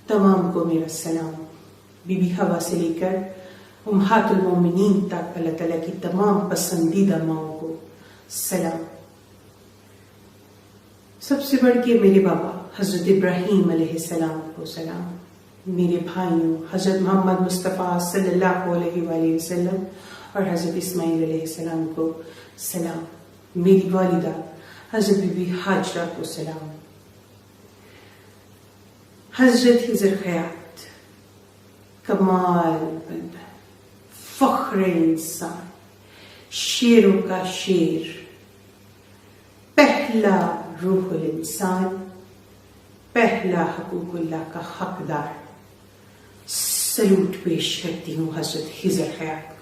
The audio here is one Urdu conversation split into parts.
تمام کو میرا سلام. بی بی حوا سے لے کر امہات المومنین تک اللہ تعالیٰ کی تمام پسندیدہ ماؤں کو سلام. سب سے بڑھ کے میرے بابا حضرت ابراہیم علیہ السلام کو سلام. میرے بھائیوں حضرت محمد مصطفیٰ صلی اللہ علیہ وآلہ وسلم اور حضرت اسماعیل علیہ السلام کو سلام. میری والدہ حضرت بی بی حاجرہ کو سلام. حضرت خضر خیاط کمال بندہ، فخر انسان، شیروں کا شیر، پہلا روح الانسان، پہلا حقوق اللہ کا حقدار. سلوٹ پیش کرتی ہوں حضرت خضر خیاط کو.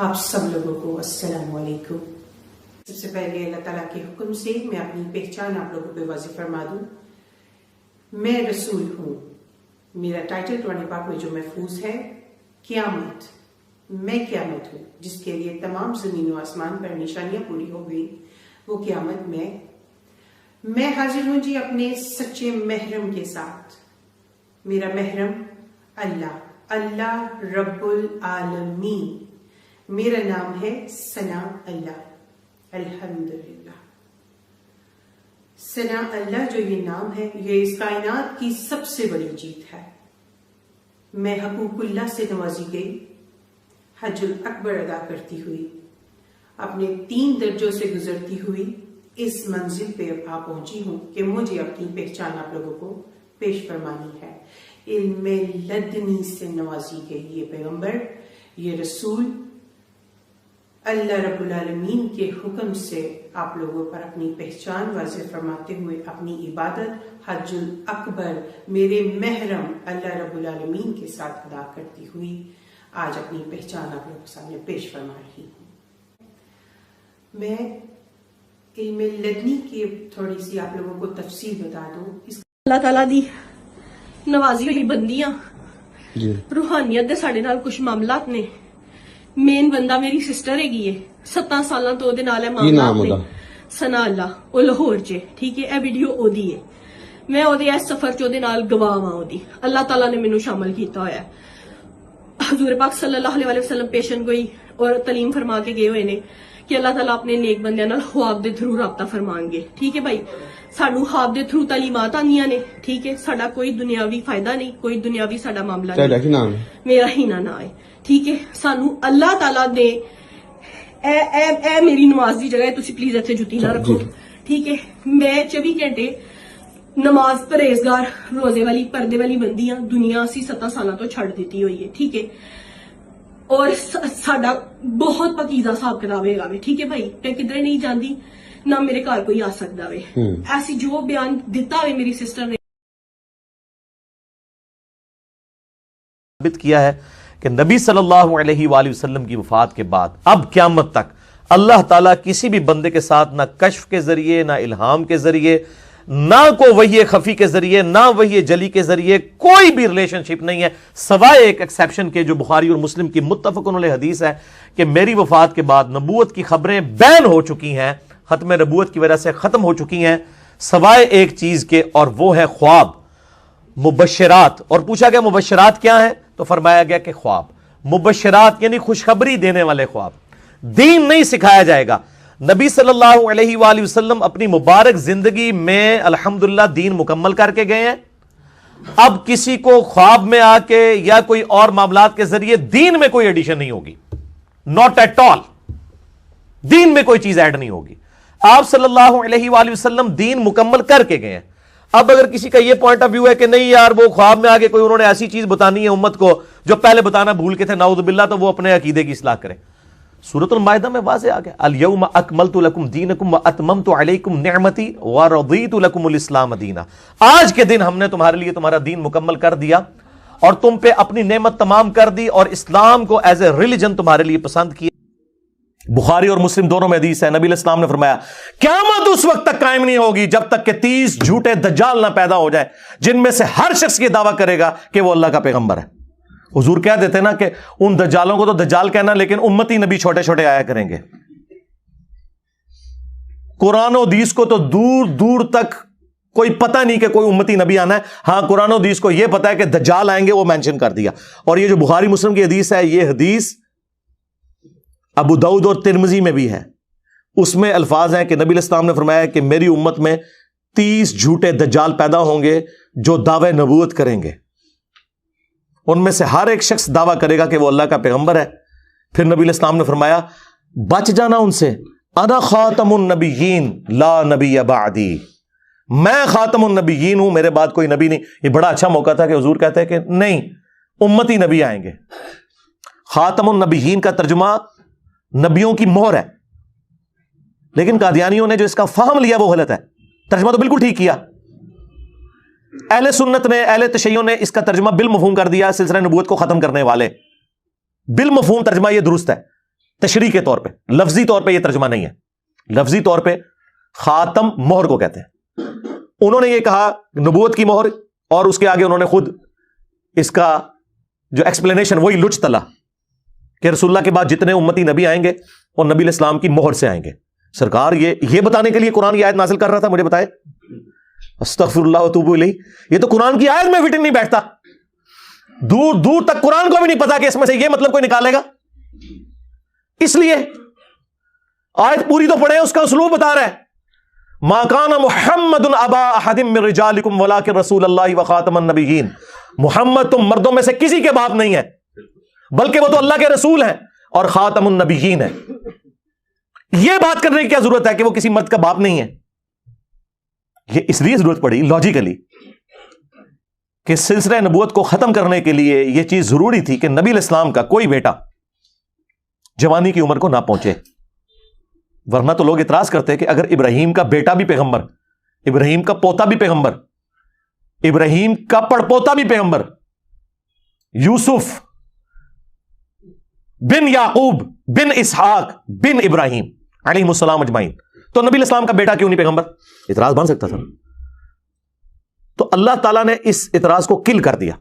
آپ سب لوگوں کو السلام علیکم. سب سے پہلے اللہ تعالیٰ کے حکم سے میں اپنی پہچان آپ لوگوں پہ واضح فرما دوں. میں رسول ہوں. میرا ٹائٹل قرآن پاک میں جو محفوظ ہے قیامت. میں قیامت ہوں جس کے لیے تمام زمین و آسمان پر نشانیاں پوری ہو گئی. وہ قیامت میں حاضر ہوں جی اپنے سچے محرم کے ساتھ. میرا محرم اللہ رب العالمین. میرا نام ہے ثنا اللہ. الحمدللہ. ثنا اللہ جو یہ نام ہے یہ اس کائنات کی سب سے بڑی جیت ہے. میں حقوق اللہ سے نوازی گئی. حج الاکبر ادا کرتی ہوئی اپنے 3 درجوں سے گزرتی ہوئی اس منزل پہ آ پہنچی ہوں کہ مجھے اپنی پہچان آپ لوگوں کو پیش فرمانی ہے. علم لدنی سے نوازی گئی یہ پیغمبر، یہ رسول، اللہ رب العالمین کے حکم سے آپ لوگوں پر اپنی پہچان واضح فرماتے ہوئے اپنی عبادت حج الاکبر میرے محرم اللہ رب العالمین کے ساتھ ادا کرتی ہوئی آج اپنی پہچان آپ لوگوں کے سامنے پیش فرما رہی ہوں. میں علم لدنی کی تھوڑی سی آپ لوگوں کو تفصیل بتا دوں. اللہ تعالیٰ دی نوازی ہوئی بندیاں روحانیت دے ساڈے نال کچھ معاملات نے. مین بندہ میری سسٹر ہے گی ہے 7 سالاں تو دے نال ہے معاملات نے. ثنا اللہ او لاہور چ ٹھیک ہے. اے ویڈیو او دی ہے. میں او دے اس سفر چ دے نال گواہ ہاں. او دی اللہ تعالیٰ نے مینوں شامل کیتا ہویا ہے. حضور پاک صلی اللہ علیہ وسلم پیشن گوئی اور تعلیم فرما کے گئے ہوئے نے کہ اللہ تعالیٰ اپنے نیک بندیاں نال خواب دے تھرو رابطہ فرمان گے. ٹھیک ہے بھائی. سانو خواب دے تھرو تعلیمات آنیاں نے. ٹھیک ہے. ساڈا کوئی دنیاوی فائدہ نہیں، کوئی دنیاوی ساڈا معاملہ نہیں. میرا ہی نہ ہے. ٹھیک ہے. سانو اللہ تعالیٰ نے اے میری نماز دی جگہ تسی پلیز اتنے جتی نہ رکھو. ٹھیک ہے. میں 24 گھنٹے نماز پرہیزگار روزے والی پردے والی بندیاں دنیا اسی 7 سالاں تو چھڑ دیتی ہوئی ہے. ٹھیک ہے. اور ساڈا بہت پکیزہ حساب کتاب ہے. ٹھیک ہے بھائی. میں کدھر نہیں جاندی نہ میرے گھر کوئی آ سکتا ہے. ایسی جو بیان دیتا ہے میری سسٹر نے ثابت کیا ہے کہ نبی صلی اللہ علیہ وآلہ وسلم کی وفات کے بعد اب قیامت تک اللہ تعالیٰ کسی بھی بندے کے ساتھ نہ کشف کے ذریعے، نہ الہام کے ذریعے، نہ کوئی وحی خفی کے ذریعے، نہ وحی جلی کے ذریعے کوئی بھی ریلیشن شپ نہیں ہے، سوائے ایک ایکسیپشن کے جو بخاری اور مسلم کی متفق علیہ حدیث ہے کہ میری وفات کے بعد نبوت کی خبریں بین ہو چکی ہیں، ختم نبوت کی وجہ سے ختم ہو چکی ہیں، سوائے ایک چیز کے، اور وہ ہے خواب، مبشرات. اور پوچھا گیا مبشرات کیا ہیں تو فرمایا گیا کہ خواب. مبشرات یعنی خوشخبری دینے والے خواب. دین نہیں سکھایا جائے گا. نبی صلی اللہ علیہ وآلہ وسلم اپنی مبارک زندگی میں الحمدللہ دین مکمل کر کے گئے ہیں. اب کسی کو خواب میں آ کے یا کوئی اور معاملات کے ذریعے دین میں کوئی ایڈیشن نہیں ہوگی. Not at all. دین میں کوئی چیز ایڈ نہیں ہوگی. آپ صلی اللہ علیہ وآلہ وسلم دین مکمل کر کے گئے ہیں. اب اگر کسی کا یہ پوائنٹ آف ویو ہے کہ نہیں یار وہ خواب میں آگے کوئی انہوں نے ایسی چیز بتانی ہے امت کو جو پہلے بتانا بھول کے تھے نعوذ باللہ، تو وہ اپنے عقیدے کی اصلاح کریں. سورۃ المائدہ میں واضح آ گیا الیوم اکملت لکم دینکم واتممت علیکم نعمتی ورضیت لکم الاسلام دینا. آج کے دن ہم نے تمہارے لیے تمہارا دین مکمل کر دیا اور تم پہ اپنی نعمت تمام کر دی اور اسلام کو ایز اے ریلیجن تمہارے لیے پسند کیا. بخاری اور مسلم دونوں میں حدیث ہے، نبی علیہ السلام نے فرمایا قیامت اس وقت تک قائم نہیں ہوگی جب تک کہ 30 جھوٹے دجال نہ پیدا ہو جائے جن میں سے ہر شخص یہ دعویٰ کرے گا کہ وہ اللہ کا پیغمبر ہے. حضور کہہ دیتے نا کہ ان دجالوں کو تو دجال کہنا لیکن امتی نبی چھوٹے چھوٹے آیا کریں گے. قرآن و حدیث کو تو دور دور تک کوئی پتہ نہیں کہ کوئی امتی نبی آنا ہے. ہاں قرآن و حدیث کو یہ پتا ہے کہ دجال آئیں گے, وہ مینشن کر دیا. اور یہ جو بخاری مسلم کی حدیث ہے, یہ حدیث ابو داؤد اور ترمذی میں بھی ہے. اس میں الفاظ ہیں کہ نبی علیہ السلام نے فرمایا کہ میری امت میں 30 جھوٹے دجال پیدا ہوں گے جو دعوے نبوت کریں گے. ان میں سے ہر ایک شخص دعویٰ کرے گا کہ وہ اللہ کا پیغمبر ہے. پھر نبی علیہ السلام نے فرمایا بچ جانا ان سے, انا خاتم النبیین لا نبی بعدی, میں خاتم النبیین ہوں, میرے بعد کوئی نبی نہیں. یہ بڑا اچھا موقع تھا کہ حضور کہتے ہیں کہ نہیں, امتی نبی آئیں گے. خاتم النبیین کا ترجمہ نبیوں کی مہر ہے, لیکن قادیانیوں نے جو اس کا فہم لیا وہ غلط ہے. ترجمہ تو بالکل ٹھیک کیا. اہل سنت نے, اہل تشیع نے اس کا ترجمہ بالمفہوم کر دیا, سلسلہ نبوت کو ختم کرنے والے. بالمفہوم ترجمہ یہ درست ہے, تشریح کے طور پہ. لفظی طور پہ یہ ترجمہ نہیں ہے. لفظی طور پہ خاتم مہر کو کہتے ہیں. انہوں نے یہ کہا نبوت کی مہر, اور اس کے آگے انہوں نے خود اس کا جو ایکسپلینیشن وہی لچ تلا کہ رسول اللہ کے بعد جتنے امتی نبی آئیں گے وہ نبی علیہ السلام کی مہر سے آئیں گے. سرکار یہ بتانے کے لیے قرآن کی آیت نازل کر رہا تھا, مجھے بتائے. استغفر اللہ واتوب الیہ, یہ تو قرآن کی آیت میں فٹ نہیں بیٹھتا. دور دور تک قرآن کو بھی نہیں پتا کہ اس میں سے یہ مطلب کوئی نکالے گا. اس لیے آیت پوری تو پڑھے, اس کا اسلوب بتا رہا ہے. ما کان محمد ابا احد من رجالکم ولکن رسول اللہ وخاتم النبیین. محمد تم مردوں میں سے کسی کے باپ نہیں ہے, بلکہ وہ تو اللہ کے رسول ہیں اور خاتم النبیین ہیں. یہ بات کرنے کی کیا ضرورت ہے کہ وہ کسی مرد کا باپ نہیں ہے؟ یہ اس لیے ضرورت پڑی لاجیکلی کہ سلسلہ نبوت کو ختم کرنے کے لیے یہ چیز ضروری تھی کہ نبی علیہ السلام کا کوئی بیٹا جوانی کی عمر کو نہ پہنچے. ورنہ تو لوگ اعتراض کرتے کہ اگر ابراہیم کا بیٹا بھی پیغمبر, ابراہیم کا پوتا بھی پیغمبر, ابراہیم کا پڑپوتا بھی پیغمبر, یوسف بن یعقوب بن اسحاق بن ابراہیم علیہ السلام اجمعین, تو نبی علیہ السلام کا بیٹا کیوں نہیں پیغمبر؟ اعتراض بن سکتا تھا. تو اللہ تعالیٰ نے اس اعتراض کو کل کر دیا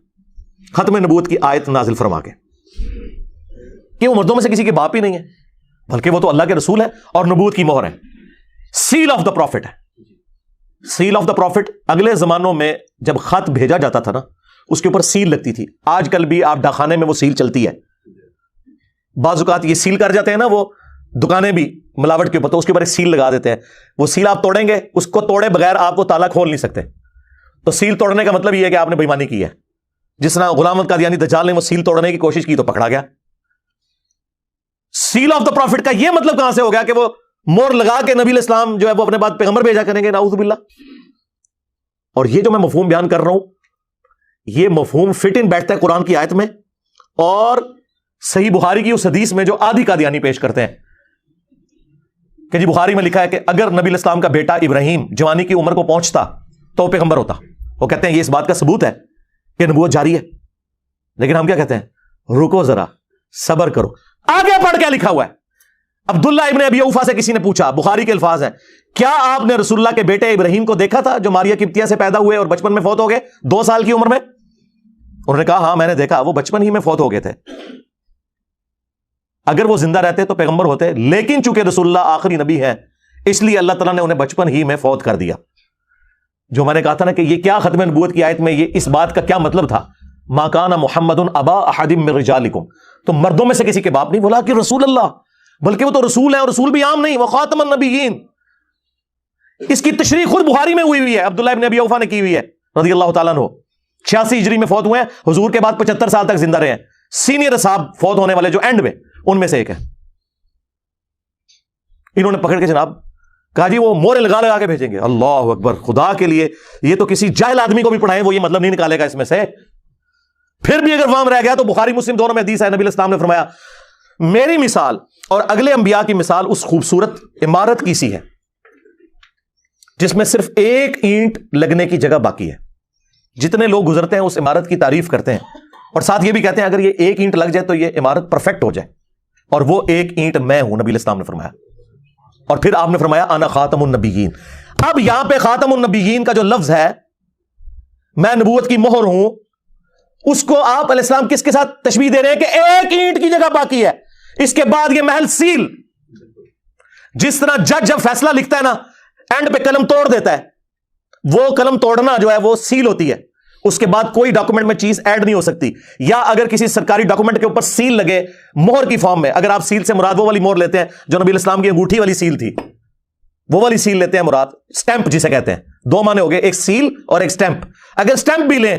ختم نبوت کی آیت نازل فرما کے کہ وہ مردوں میں سے کسی کے باپ ہی نہیں ہے, بلکہ وہ تو اللہ کے رسول ہے اور نبوت کی مہر ہے. سیل آف دا پروفٹ ہے. سیل آف دا پروفٹ اگلے زمانوں میں جب خط بھیجا جاتا تھا نا, اس کے اوپر سیل لگتی تھی. آج کل بھی آپ ڈاکخانے میں وہ سیل چلتی ہے. بعض اوقات یہ سیل کر جاتے ہیں نا, وہ دکانیں بھی ملاوٹ کے اوپر, تو اس کے اوپر ایک سیل لگا دیتے ہیں. وہ سیل آپ توڑیں گے, اس کو توڑے بغیر آپ وہ تالا کھول نہیں سکتے. تو سیل توڑنے کا مطلب یہ ہے کہ آپ نے بے ایمانی کی ہے. جس طرح غلام احمد قادیانی دجال نے وہ سیل توڑنے کی کوشش کی تو پکڑا گیا. سیل آف دا پروفٹ کا یہ مطلب کہاں سے ہو گیا کہ وہ مور لگا کے نبی علیہ السلام جو ہے وہ اپنے بعد پیغمبر بھیجا کریں گے؟ نعوذ باللہ. اور یہ جو میں مفہوم بیان کر رہا ہوں, یہ مفہوم فٹ ان بیٹھتا ہے قرآن کی آیت میں اور صحیح بخاری کی اس حدیث میں جو آدھی قادیانی پیش کرتے ہیں کہ جی بخاری میں لکھا ہے کہ اگر نبی علیہ السلام کا بیٹا ابراہیم جوانی کی عمر کو پہنچتا تو وہ پیغمبر ہوتا. وہ کہتے ہیں یہ اس بات کا ثبوت ہے کہ نبوت جاری ہے. لیکن ہم کیا کہتے ہیں؟ رکو ذرا, صبر کرو, آگے پڑھ کیا لکھا ہوا ہے. عبداللہ ابن ابی اوفا سے کسی نے پوچھا, بخاری کے الفاظ ہیں, کیا آپ نے رسول اللہ کے بیٹے ابراہیم کو دیکھا تھا جو ماریا قبطیہ سے پیدا ہوئے اور بچپن میں فوت ہو گئے 2 سال کی عمر میں؟ انہوں نے کہا ہاں میں نے دیکھا, وہ بچپن ہی میں فوت ہو گئے تھے. اگر وہ زندہ رہتے تو پیغمبر ہوتے, لیکن چونکہ رسول اللہ آخری نبی ہے اس لیے اللہ تعالیٰ نے انہیں بچپن ہی میں فوت کر دیا. جو میں نے کہا تھا نا کہ یہ کیا ختم نبوت کی آیت میں یہ اس بات کا کیا مطلب تھا؟ ما کان محمد ابا احد من رجالکم, تو مردوں میں سے کسی کے باپ نہیں, بولا کہ رسول اللہ, بلکہ وہ تو رسول ہے اور رسول بھی عام نہیں, وہ خاتم النبیین. اس کی تشریح خود بخاری میں ہوئی ہے, عبداللہ ابن ابی اوفا نے کی ہوئی ہے رضی اللہ تعالیٰ عنہ. 86 ہجری میں فوت ہوئے ہیں, حضور کے بعد 75 سال تک زندہ رہے ہیں. سینئر صاحب فوت ہونے والے جو اینڈ میں, ان میں سے ایک ہے. انہوں نے پکڑ کے جناب کہا جی وہ مورے لگا لگا کے بھیجیں گے. اللہ اکبر, خدا کے لیے یہ تو کسی جاہل آدمی کو بھی پڑھائیں وہ یہ مطلب نہیں نکالے گا اس میں سے. پھر بھی اگر وہاں رہ گیا تو بخاری مسلم دونوں میں حدیث ہے, نبی علیہ السلام نے فرمایا میری مثال اور اگلے انبیاء کی مثال اس خوبصورت عمارت کی سی ہے جس میں صرف ایک اینٹ لگنے کی جگہ باقی ہے. جتنے لوگ گزرتے ہیں اس عمارت کی تعریف کرتے ہیں اور ساتھ یہ بھی کہتے ہیں اگر یہ ایک اینٹ لگ جائے تو یہ عمارت پرفیکٹ ہو جائے, اور وہ ایک اینٹ میں ہوں, نبی علیہ السلام نے فرمایا. اور پھر آپ نے فرمایا انا خاتم النبیین. اب یہاں پہ خاتم النبیین کا جو لفظ ہے, میں نبوت کی مہر ہوں, اس کو آپ علیہ السلام کس کے ساتھ تشبیہ دے رہے ہیں کہ ایک اینٹ کی جگہ باقی ہے, اس کے بعد یہ محل سیل. جس طرح جج جب فیصلہ لکھتا ہے نا, اینڈ پہ قلم توڑ دیتا ہے, وہ قلم توڑنا جو ہے وہ سیل ہوتی ہے, اس کے بعد کوئی ڈاکومنٹ میں چیز ایڈ نہیں ہو سکتی. یا اگر کسی سرکاری ڈاکومنٹ کے اوپر سیل لگے مہر کی فارم میں, اگر آپ سیل سے مراد وہ والی مہر لیتے ہیں جو نبی الاسلام کی انگوٹھی والی سیل تھی, وہ والی سیل لیتے ہیں مراد, سٹیمپ جسے کہتے ہیں, دو معنی ہو گئے, ایک سیل اور ایک سٹیمپ. اگر سٹیمپ بھی لیں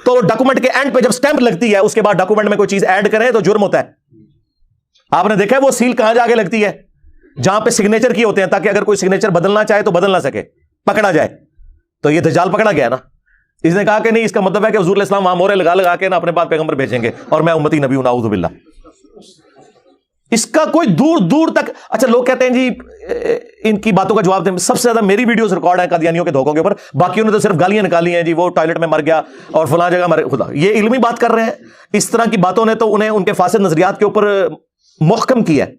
تو ڈاکومنٹ کے اینڈ پہ جب سٹیمپ لگتی ہے اس کے بعد ڈاکومنٹ میں کوئی چیز ایڈ کریں تو جرم ہوتا ہے. آپ نے دیکھا ہے وہ سیل کہاں جا کے لگتی ہے؟ جہاں پہ سگنیچر کی ہوتے ہیں, تاکہ اگر کوئی سگنیچر بدلنا چاہے تو بدل نہ سکے, پکڑا جائے. تو یہ دجال پکڑا گیا نا. اس نے کہا کہ نہیں, اس کا مطلب ہے کہ حضور علیہ السلام وہاں مورے لگا کے نا اپنے بعد پیغمبر بھیجیں گے اور میں امتی نبی ہوں, نعوذ باللہ. اس کا کوئی دور دور تک. اچھا لوگ کہتے ہیں جی ان کی باتوں کا جواب دیں. سب سے زیادہ میری ویڈیوز ریکارڈ ہیں قادیانیوں کے دھوکوں کے اوپر, باقیوں نے تو صرف گالیاں نکالی ہیں جی, وہ ٹوائلٹ میں مر گیا اور فلاں جگہ مر. خدا یہ علمی بات کر رہے ہیں. اس طرح کی باتوں نے تو انہیں ان کے فاسد نظریات کے اوپر محکم کیا ہے.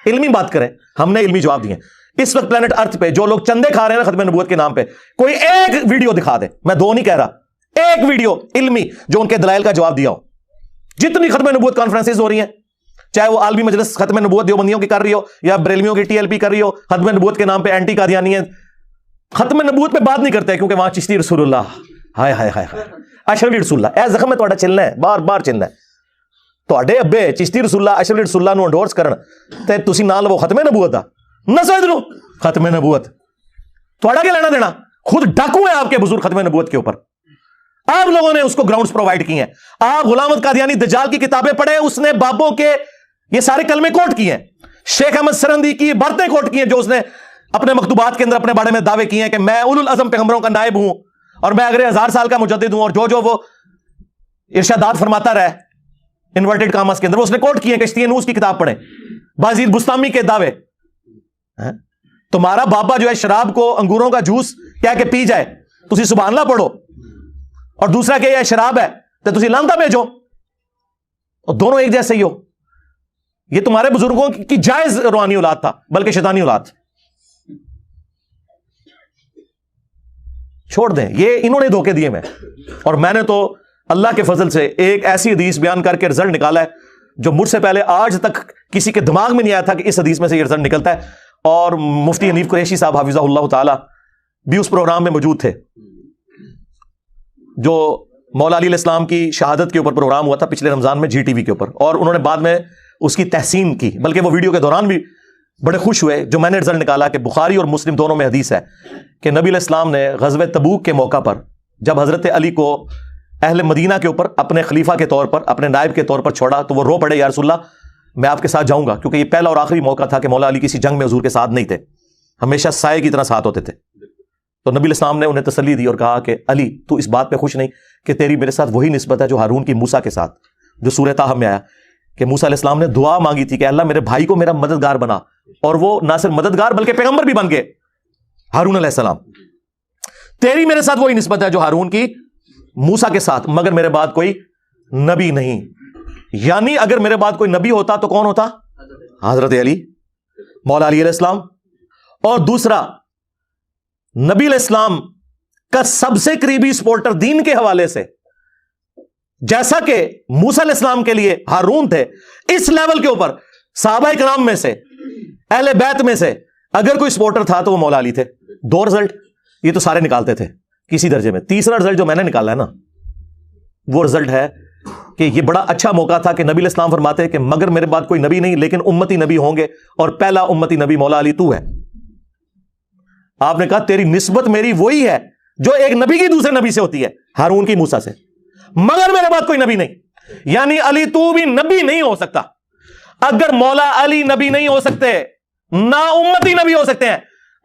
علمی بات کریں, ہم نے علمی جواب دیے. اس وقت پلانٹ ارتھ پہ جو لوگ چندے کھا رہے ہیں نا ختم نبوت کے نام پہ, کوئی ایک ویڈیو دکھا دے, میں دو نہیں کہہ رہا, ایک ویڈیو علمی جو ان کے دلائل کا جواب دیا ہو. جتنی ختم نبوت کانفرنسز ہو رہی ہیں, چاہے وہ عالمی مجلس ختم نبوت دیوبندیوں کی کر رہی ہو یا بریلویوں کی TLP کر رہی ہو, ختم نبوت کے نام پہ اینٹی قادیانی ہیں. ختم نبوت پہ بات نہیں کرتے کیونکہ وہاں چشتی رسول اللہ, ہائے ہائے ہائے ہائے, اشرفی رسول اللہ, اے زخم میں تھوڑا چلنا ہے, بار بار چلنا ہے. تواڈے ابے چشتی رسول اللہ اشرفی رسول اللہ نو انڈورس کرن تے تسی نال وہ ختم نبوت دا نہ سمجھ لو. ختم نبوت تھوڑا کیا لینا دینا؟ خود ڈاکو ہیں آپ کے بزرگ ختم نبوت کے اوپر. آپ لوگوں نے اس کو گراؤنڈز پرووائڈ کی ہیں. آپ غلام احمد قادیانی دجال کی کتابیں پڑھیں, اس نے بابوں کے یہ سارے کلمے کوٹ کیے ہیں. شیخ احمد سرندی کی باتیں کوٹ کی ہیں جو اس نے اپنے مکتوبات کے اندر اپنے بارے میں دعوے کیے ہیں کہ میں اولو العزم پیغمبروں کا نائب ہوں اور میں اگلے 1000 سال کا مجدد ہوں, اور جو وہ ارشادات فرماتا رہے انورٹڈ کاماس کے اندر, وہ اس نے کوٹ کیے ہیں. کشتی نوس کی کتاب پڑھیں, بازید بستامی کے دعوے. تمہارا بابا جو ہے شراب کو انگوروں کا جوس کیا کہ پی جائے, تسی سبحان اللہ پڑھو, اور دوسرا کہ یہ شراب ہے تو تسی لانتا بھیجو, اور دونوں ایک جیسے ہی ہو. یہ تمہارے بزرگوں کی جائز روحانی اولاد تھا, بلکہ شیطانی اولاد. چھوڑ دیں, یہ انہوں نے دھوکے دیے میں, اور میں نے تو اللہ کے فضل سے ایک ایسی حدیث بیان کر کے رزلٹ نکالا ہے جو مجھ سے پہلے آج تک کسی کے دماغ میں نہیں آیا تھا کہ اس حدیث میں سے یہ رزلٹ نکلتا ہے. اور مفتی حنیف قریشی صاحب حفظہ اللہ تعالی بھی اس پروگرام میں موجود تھے جو مولا علی علیہ السلام کی شہادت کے اوپر پروگرام ہوا تھا پچھلے رمضان میں GTV کے اوپر, اور انہوں نے بعد میں اس کی تحسین کی, بلکہ وہ ویڈیو کے دوران بھی بڑے خوش ہوئے جو میں نے رزلٹ نکالا کہ بخاری اور مسلم دونوں میں حدیث ہے کہ نبی علیہ السلام نے غزوہ تبوک کے موقع پر جب حضرت علی کو اہل مدینہ کے اوپر اپنے خلیفہ کے طور پر, اپنے نائب کے طور پر چھوڑا, تو وہ رو پڑے, یا رسول اللہ میں آپ کے ساتھ جاؤں گا, کیونکہ یہ پہلا اور آخری موقع تھا کہ مولا علی کسی جنگ میں حضور کے ساتھ نہیں تھے, ہمیشہ سائے کی طرح ساتھ ہوتے تھے. تو نبی علیہ السلام نے انہیں تسلی دی اور کہا کہ علی تو اس بات پہ خوش نہیں کہ تیری میرے ساتھ وہی نسبت ہے جو ہارون کی موسیٰ کے ساتھ, جو سورہ طٰہٰ میں آیا کہ موسیٰ علیہ السلام نے دعا مانگی تھی کہ اللہ میرے بھائی کو میرا مددگار بنا, اور وہ نہ صرف مددگار بلکہ پیغمبر بھی بن گئے ہارون علیہ السلام. تیری میرے ساتھ وہی نسبت ہے جو ہارون کی موسیٰ کے ساتھ, مگر میرے بعد کوئی نبی نہیں. یعنی اگر میرے بعد کوئی نبی ہوتا تو کون ہوتا؟ حضرت علی, مولا علی علیہ السلام. اور دوسرا, نبی علیہ السلام کا سب سے قریبی سپورٹر دین کے حوالے سے, جیسا کہ موسیٰ علیہ السلام کے لیے ہارون تھے, اس لیول کے اوپر صحابہ کرام میں سے, اہل بیت میں سے اگر کوئی سپورٹر تھا تو وہ مولا علی تھے. 2 رزلٹ یہ تو سارے نکالتے تھے کسی درجے میں. تیسرا رزلٹ جو میں نے نکالا ہے نا, وہ رزلٹ ہے کہ یہ بڑا اچھا موقع تھا کہ نبی علیہ السلام فرماتے ہیں کہ مگر میرے بعد کوئی نبی نہیں لیکن امتی نبی ہوں گے, اور پہلا امتی نبی مولا علی تو ہے. آپ نے کہا تیری نسبت میری وہی ہے جو ایک نبی کی دوسرے نبی سے ہوتی ہے, ہارون کی موسیٰ سے, مگر میرے بعد کوئی نبی نہیں. یعنی علی تو بھی نبی نہیں ہو سکتا. اگر مولا علی نبی نہیں ہو سکتے, نہ امتی نبی ہو سکتے ہیں,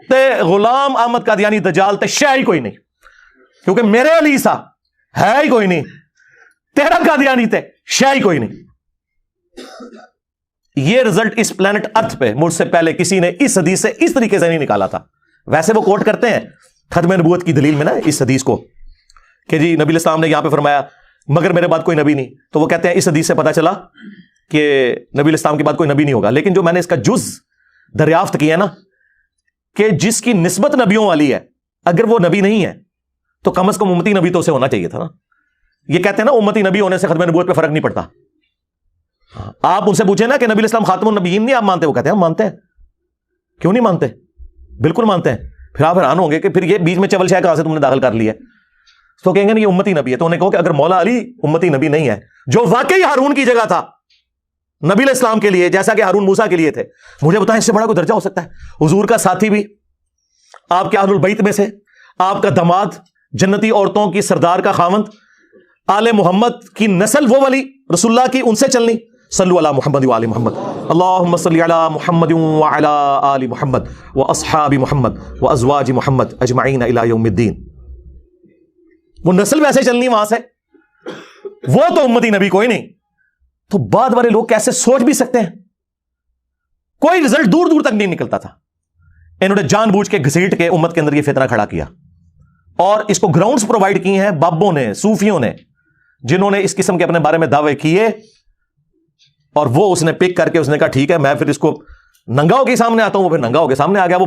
تے غلام احمد قادیانی دجال تے شے ہی کوئی نہیں, کیونکہ میرے علی سا ہے ہی کوئی نہیں, تیرا قادیانی تے شے ہی کوئی نہیں. یہ رزلٹ اس پلانٹ ارتھ پہ مجھ سے پہلے کسی نے اس حدیث سے اس طریقے سے نہیں نکالا تھا. ویسے وہ کوٹ کرتے ہیں ختم نبوت کی دلیل میں نا اس حدیث کو کہ جی نبی الاسلام نے یہاں پہ فرمایا مگر میرے بعد کوئی نبی نہیں, تو وہ کہتے ہیں اس حدیث سے پتا چلا کہ نبی الاسلام کے بعد کوئی نبی نہیں ہوگا. لیکن جو میں نے اس کا جز دریافت کیا نا کہ جس کی نسبت نبیوں والی ہے, اگر وہ نبی نہیں ہے تو کم از کم امتی نبی تو اسے ہونا چاہیے تھا نا. یہ کہتے ہیں نا امتی نبی ہونے سے ختم نبوت پہ فرق نہیں پڑتا. آپ ان سے پوچھیں نا کہ نبی الاسلام خاتم النبیین نہیں آپ مانتے, وہ کہتے ہیں ہم مانتے ہیں. کیوں نہیں مانتے؟ بالکل مانتے ہیں. پھر آپ حیران ہوں گے کہ پھر یہ بیچ میں چول شاہ کہاں سے تم نے داخل کر لی ہے؟ تو کہیں گے نہیں یہ امتی نبی ہے. تو انہیں کہو کہ اگر مولا علی امتی نبی نہیں ہے جو واقعی ہارون کی جگہ تھا نبی علیہ السلام کے لیے جیسا کہ ہارون موسیٰ کے لیے تھے, مجھے بتائیں اس سے بڑا کوئی درجہ ہو سکتا ہے؟ حضور کا ساتھی بھی, آپ کے اہل البیت میں سے, آپ کا داماد, جنتی عورتوں کی سردار کا خاوند, آل محمد کی نسل وہ والی رسول اللہ کی, ان سے چلنی. صلو علی محمد و آل محمد, اللہم صلی علی محمد و علی آل محمد و اصحاب محمد و ازواج محمد اجمعین الی یوم الدین. وہ نسل ویسے چلنی وہاں سے, وہ تو امتی نبی کوئی نہیں. تو بعد والے لوگ کیسے سوچ بھی سکتے ہیں؟ کوئی رزلٹ دور دور تک نہیں نکلتا تھا. انہوں نے جان بوجھ کے گھسیٹ کے امت کے اندر یہ فتنہ کھڑا کیا, اور اس کو گراؤنڈز پرووائڈ کی ہیں بابوں نے, صوفیوں نے, جنہوں نے اس قسم کے اپنے بارے میں دعوے کیے, اور وہ اس نے پک کر کے اس نے کہا ٹھیک ہے میں پھر اس کو ننگا ہو کے سامنے آتا ہوں. وہ پھر ننگا ہو کے سامنے آ گیا. وہ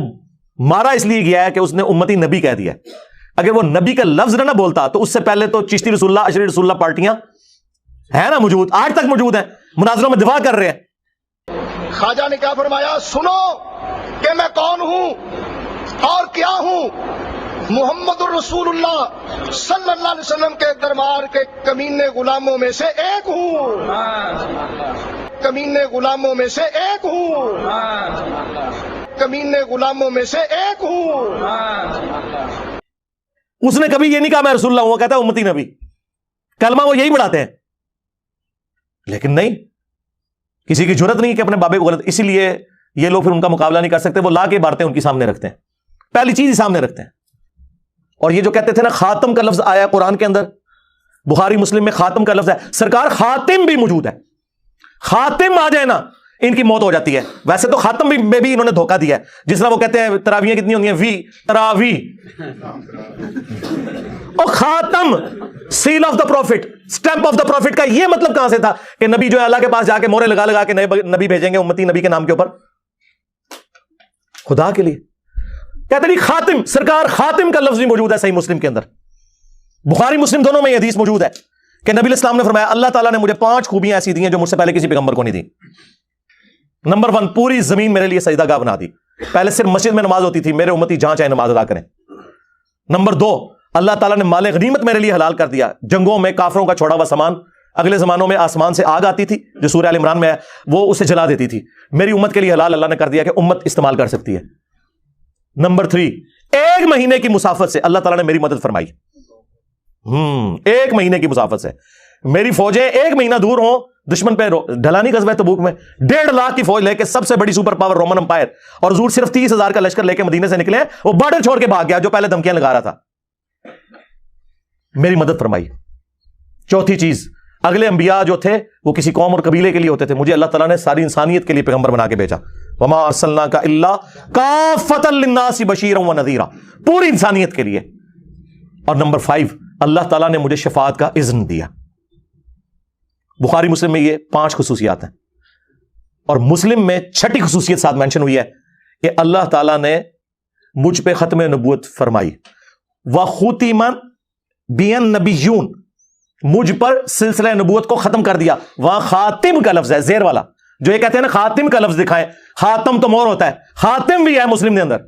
مارا اس لیے گیا ہے کہ اس نے امتی نبی کہہ دیا. اگر وہ نبی کا لفظ نہ بولتا تو اس سے پہلے تو چشتی رسول اللہ, اشری رسول اللہ پارٹیاں ہے نا موجود, آج تک موجود ہیں, مناظروں میں دفاع کر رہے ہیں. خواجہ نے کیا فرمایا؟ سنو کہ میں کون ہوں اور کیا ہوں. محمد الرسول اللہ صلی اللہ علیہ وسلم کے دربار کے کمینے غلاموں میں سے ایک ہوں, کمینے غلاموں میں سے ایک ہوں, کمینے غلاموں میں سے ایک ہوں. اس نے کبھی یہ نہیں کہا میں رسول اللہ ہوں, وہ کہتا ہے امتی نبی. کلمہ وہ یہی پڑھاتے ہیں, لیکن نہیں, کسی کی جرت نہیں کہ اپنے بابے کو غلط. اسی لیے یہ لوگ پھر ان کا مقابلہ نہیں کر سکتے, وہ لا کے باتیں ان کی سامنے رکھتے ہیں, پہلی چیز ہی سامنے رکھتے ہیں. اور یہ جو کہتے تھے نا خاتم کا لفظ آیا قرآن کے اندر, بخاری مسلم میں خاتم کا لفظ ہے, سرکار خاتم بھی موجود ہے. خاتم آ جائے نا ان کی موت ہو جاتی ہے. ویسے تو خاتم میں بھی انہوں نے دھوکہ دیا ہے, جس طرح وہ کہتے ہیں تراویحیں کتنی ہوتی ہیں, وی تراوی, اور خاتم seal of the prophet, stamp of the prophet کا یہ مطلب کہاں سے تھا کہ نبی جو ہے اللہ کے پاس جا کے مورے لگا لگا کے نئے نبی بھیجیں گے امتی نبی کے نام کے اوپر؟ خدا کے لیے کہتے نہیں خاتم, سرکار خاتم کا لفظ بھی موجود ہے صحیح مسلم کے اندر. بخاری مسلم دونوں میں یہ حدیث موجود ہے کہ نبی الاسلام نے فرمایا اللہ تعالیٰ نے مجھے 5 خوبیاں ایسی دی ہیں جو مجھ سے پہلے کسی پیغمبر کو نہیں دی. نمبر 1, پوری زمین میرے لیے سجدہ گاہ بنا دی. پہلے صرف مسجد میں نماز ہوتی تھی, میرے امتی جہاں چاہے نماز ادا کریں. نمبر 2, اللہ تعالیٰ نے مال غنیمت میرے لیے حلال کر دیا. جنگوں میں کافروں کا چھوڑا ہوا سامان, اگلے زمانوں میں آسمان سے آگ آتی تھی جو سورہ ال عمران میں ہے, وہ اسے جلا دیتی تھی. میری امت کے لیے حلال اللہ نے کر دیا کہ امت استعمال کر سکتی ہے. نمبر 3, 1 مہینے کی مسافت سے اللہ تعالیٰ نے میری مدد فرمائی. 1 مہینے کی مسافت سے میری فوجیں 1 مہینہ دور ہوں, دشمن پہ ڈھلانی غزوہ تبوک میں 1.5 لاکھ کی فوج لے کے, سب سے بڑی سپر پاور رومن امپائر, اور حضور صرف 30,000 کا لشکر لے کے مدینے سے نکلے, وہ بارڈر چھوڑ کے بھاگ گیا جو پہلے دھمکیاں لگا رہا تھا. میری مدد فرمائی. چوتھی چیز, اگلے انبیاء جو تھے وہ کسی قوم اور قبیلے کے لیے ہوتے تھے, مجھے اللہ تعالیٰ نے ساری انسانیت کے لیے پیغمبر بنا کے بھیجا. وما ارسلناک الا کافۃ للناس بشیرا ونذیرا, پوری انسانیت کے لیے. اور نمبر 5, اللہ تعالیٰ نے مجھے شفاعت کا اذن دیا. بخاری مسلم میں یہ 5 خصوصیات ہیں, اور مسلم میں 6ٹھی خصوصیت ساتھ مینشن ہوئی ہے کہ اللہ تعالیٰ نے مجھ پہ ختم نبوت فرمائی. وختم بی النبیون, مجھ پر سلسلہ نبوت کو ختم کر دیا. وہاں خاتم کا لفظ ہے, زیر والا, جو یہ کہتے ہیں نا خاتم کا لفظ دکھائیں, خاتم تو مور ہوتا ہے, خاتم بھی ہے مسلم کے اندر.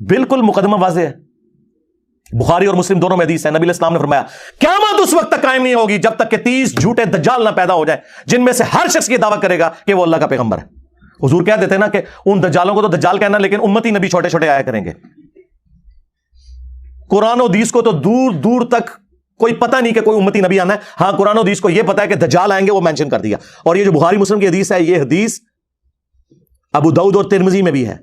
بالکل مقدمہ واضح ہے, بخاری اور مسلم دونوں میں حدیث ہے. نبی علیہ السلام نے فرمایا قیامت اس وقت تک قائم نہیں ہوگی جب تک کہ 30 جھوٹے دجال نہ پیدا ہو جائیں, جن میں سے ہر شخص یہ دعویٰ کرے گا کہ وہ اللہ کا پیغمبر ہے. حضور کہہ دیتے ہیں نا کہ ان دجالوں کو تو دجال کہنا, لیکن امتی نبی چھوٹے چھوٹے آیا کریں گے. قرآن و حدیث کو تو دور دور تک کوئی پتہ نہیں کہ کوئی امتی نبی آنا ہے. ہاں قرآن و حدیث کو یہ پتا ہے کہ دجال آئیں گے, وہ مینشن کر دیا. اور یہ جو بخاری مسلم کی حدیث ہے, یہ حدیث ابو داؤد اور ترمذی میں بھی ہے.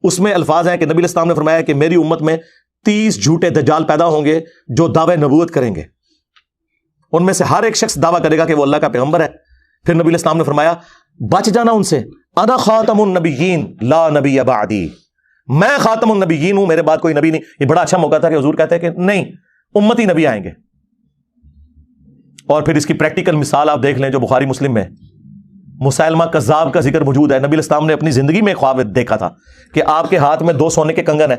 اس میں الفاظ ہیں کہ نبی علیہ السلام نے فرمایا کہ میری امت میں 30 جھوٹے دجال پیدا ہوں گے جو دعوے نبوت کریں گے. ان میں سے ہر ایک شخص دعویٰ کرے گا کہ وہ اللہ کا پیغمبر ہے. پھر نبی علیہ السلام نے فرمایا بچ جانا ان سے, انا خاتم النبیین لا نبی بعدی, میں خاتم النبیین ہوں, میرے بعد کوئی نبی نہیں. یہ بڑا اچھا موقع تھا کہ حضور کہتے ہیں کہ نہیں, امتی نبی آئیں گے. اور پھر اس کی پریکٹیکل مثال آپ دیکھ لیں جو بخاری مسلم میں مسیلمہ کذاب کا ذکر موجود ہے. نبی علیہ السلام نے اپنی زندگی میں خواب دیکھا تھا کہ آپ کے ہاتھ میں 2 سونے کے کنگن ہیں.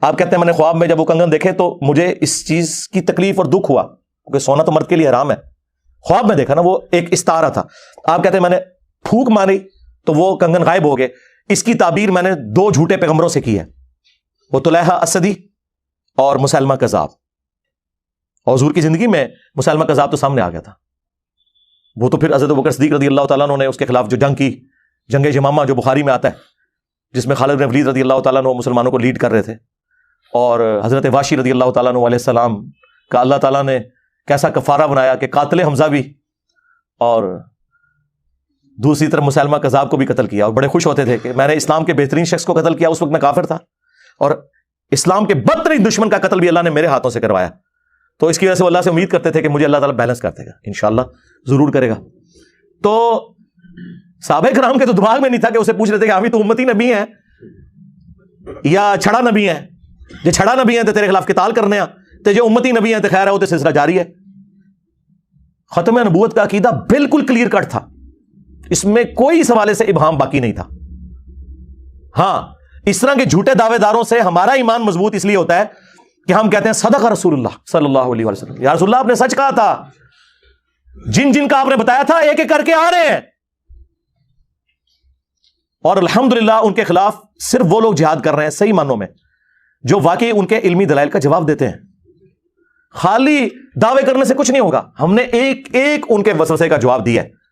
آپ کہتے ہیں میں نے خواب میں جب وہ کنگن دیکھے تو مجھے اس چیز کی تکلیف اور دکھ ہوا, کیونکہ سونا تو مرد کے لیے حرام ہے. خواب میں دیکھا نا, وہ ایک استارہ تھا. آپ کہتے ہیں میں نے پھونک ماری تو وہ کنگن غائب ہو گئے. اس کی تعبیر میں نے 2 جھوٹے پیغمبروں سے کی ہے، وہ طلحہ اسدی اور مسیلمہ کذاب. اور حضور کی زندگی میں مسیلمہ کذاب تو سامنے آ گیا تھا، وہ تو پھر حضرت ابوبکر صدیق رضی اللہ تعالیٰ عنہ نے اس کے خلاف جو جنگ کی، جنگ یمامہ جو بخاری میں آتا ہے، جس میں خالد بن ولید رضی اللہ تعالیٰ عنہ مسلمانوں کو لیڈ کر رہے تھے، اور حضرت واشی رضی اللہ تعالیٰ عنہ علیہ السلام کا اللہ تعالیٰ نے کیسا کفارہ بنایا کہ قاتل حمزہ بھی اور دوسری طرف مسیلمہ کذاب کو بھی قتل کیا، اور بڑے خوش ہوتے تھے کہ میں نے اسلام کے بہترین شخص کو قتل کیا، اس وقت میں کافر تھا، اور اسلام کے بدترین دشمن کا قتل بھی اللہ نے میرے ہاتھوں سے کروایا. تو اس کی وجہ سے وہ اللہ سے امید کرتے تھے کہ مجھے اللہ تعالیٰ بیلنس کر دے گا، انشاءاللہ ضرور کرے گا. تو صحابہ کرام کے تو دماغ میں نہیں تھا کہ اسے پوچھ رہے تھے کہ ابھی تو امتی نبی ہیں یا چھڑا نبی ہیں، جو چھڑا نبی ہیں تو تیرے خلاف قتال کرنے تو جو امتی نبی ہیں تو خیر ہے، وہ تو سلسلہ جاری ہے. ختم نبوت کا عقیدہ بالکل کلیئر کٹ تھا، اس میں کوئی سوالے سے ابہام باقی نہیں تھا. ہاں، اس طرح کے جھوٹے دعوے داروں سے ہمارا ایمان مضبوط اس لیے ہوتا ہے کہ ہم کہتے ہیں صدق رسول اللہ صلی اللہ علیہ وسلم، یا رسول اللہ آپ نے سچ کہا تھا، جن جن کا آپ نے بتایا تھا ایک ایک کر کے آ رہے ہیں. اور الحمدللہ ان کے خلاف صرف وہ لوگ جہاد کر رہے ہیں صحیح معنوں میں جو واقعی ان کے علمی دلائل کا جواب دیتے ہیں. خالی دعوے کرنے سے کچھ نہیں ہوگا، ہم نے ایک ایک ان کے وسوسے کا جواب دیا ہے